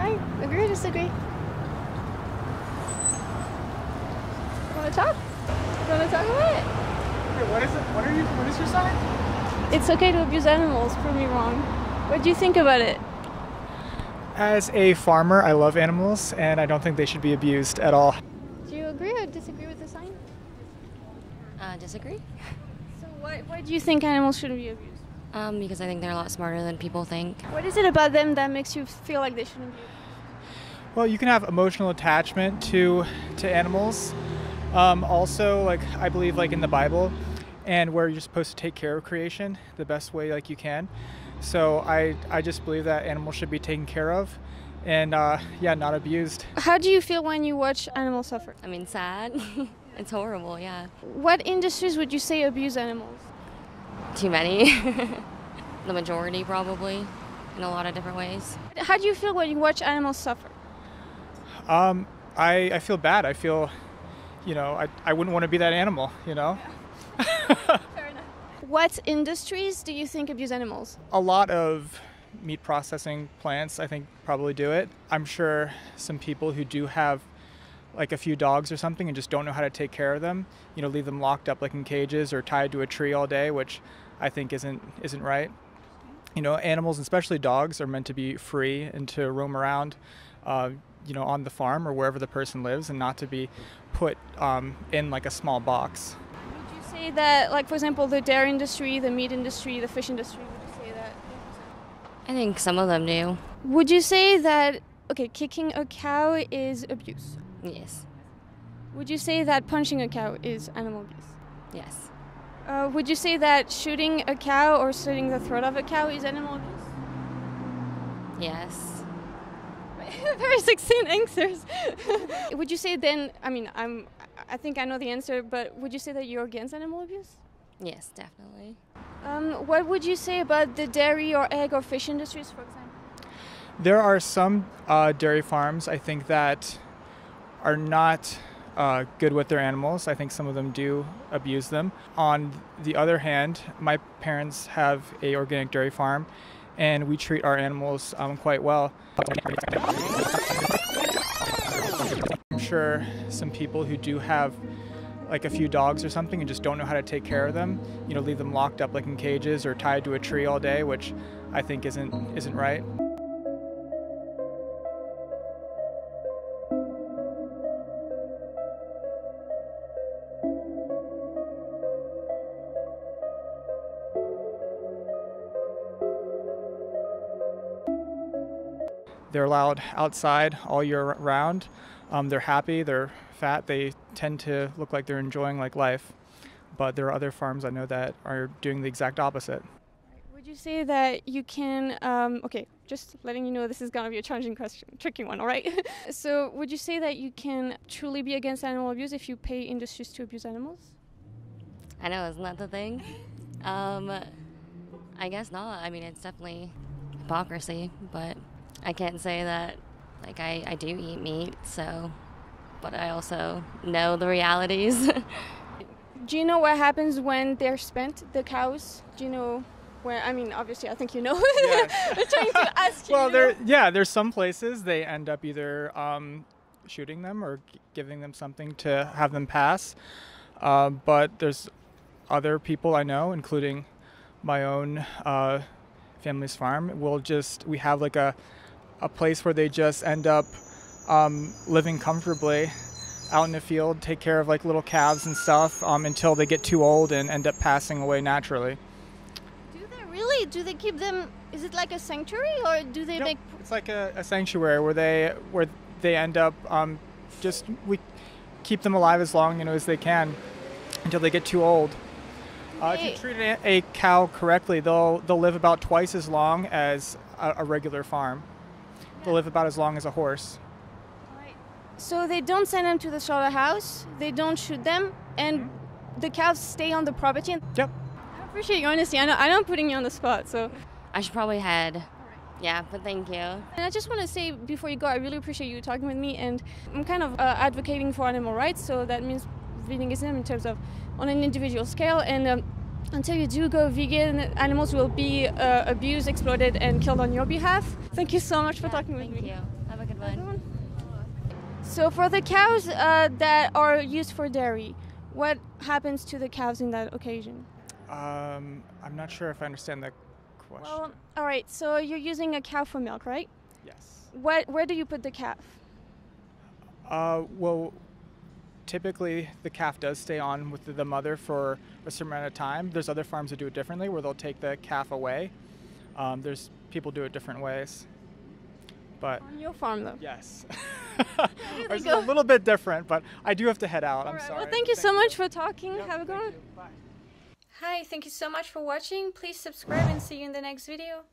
Fine. Agree or disagree? Want to talk? Want to talk about it? Wait, what is it? What is your side? It's okay to abuse animals. Prove me wrong. What do you think about it? As a farmer, I love animals, and I don't think they should be abused at all. Do you agree or disagree with the sign? Disagree. So why do you think animals shouldn't be abused? Because I think they're a lot smarter than people think. What is it about them that makes you feel like they shouldn't be abused? Well, you can have emotional attachment to animals. Also, like I believe, like in the Bible, and where you're supposed to take care of creation the best way like you can. So I just believe that animals should be taken care of, and not abused. How do you feel when you watch animals suffer? I mean, sad. It's horrible, yeah. What industries would you say abuse animals? Too many. The majority, probably, in a lot of different ways. How do you feel when you watch animals suffer? I feel bad. I feel, I wouldn't want to be that animal, Fair enough. What industries do you think abuse animals? A lot of meat processing plants, I think, probably do it. I'm sure some people who do have like a few dogs or something and just don't know how to take care of them, leave them locked up like in cages or tied to a tree all day, which I think isn't right. Animals, especially dogs, are meant to be free and to roam around, on the farm or wherever the person lives, and not to be put in like a small box. Would you say that, like, for example, the dairy industry, the meat industry, the fish industry, would you say that? I think some of them do. Would you say that, kicking a cow is abuse? Yes. Would you say that punching a cow is animal abuse? Yes. Would you say that shooting a cow or slitting the throat of a cow is animal abuse? Yes. Very succinct answers. Would you say then, I think I know the answer, but would you say that you're against animal abuse? Yes, definitely. What would you say about the dairy or egg or fish industries, for example? There are some dairy farms, I think, that are not good with their animals. I think some of them do abuse them. On the other hand, my parents have a organic dairy farm, and we treat our animals quite well. I'm sure some people who do have like a few dogs or something and just don't know how to take care of them, leave them locked up like in cages or tied to a tree all day, which I think isn't right. They're allowed outside all year round. They're happy, they're fat, they tend to look like they're enjoying like life. But there are other farms I know that are doing the exact opposite. Would you say that you can, just letting you know this is going to be a challenging question, tricky one, all right? So would you say that you can truly be against animal abuse if you pay industries to abuse animals? I know, isn't that the thing? I guess not. I mean, it's definitely hypocrisy, but I can't say that, like, I do eat meat, but I also know the realities. Do you know what happens when they're spent, the cows? Do you know where, obviously I think you know. Yes. I'm trying to ask you. Well, there's some places they end up either shooting them or giving them something to have them pass. But there's other people I know, including my own family's farm. We have like a place where they just end up living comfortably out in the field, take care of like little calves and stuff until they get too old and end up passing away naturally. Do they really? Do they keep them? Is it like a sanctuary, or do they make? It's like a sanctuary where they end up we keep them alive as long as they can until they get too old. If you treat a cow correctly, they'll live about twice as long as a regular farm. They'll live about as long as a horse. Right. So they don't send them to the slaughterhouse, they don't shoot them, and the cows stay on the property. Yep. I appreciate your honesty. I know I'm putting you on the spot, so. I should probably head. Yeah, but thank you. And I just want to say before you go, I really appreciate you talking with me, and I'm kind of advocating for animal rights, so that means veganism in terms of on an individual scale, and until you do go vegan, animals will be abused, exploited, and killed on your behalf. Thank you so much for talking with me. Thank you. Have a a good one. So for the cows that are used for dairy, what happens to the cows in that occasion? I'm not sure if I understand that question. Well, all right. So you're using a cow for milk, right? Yes. Where do you put the calf? Well, typically the calf does stay on with the mother for a certain amount of time. There's other farms that do it differently, where they'll take the calf away. There's people do it different ways. But On your farm, though. yes. they It's go. a little bit different, but I do have to head out. All I'm right. sorry. Well, thank you so much for talking. Yep, Have a good thank one. you. Bye. Hi, thank you so much for watching. Please subscribe and see you in the next video.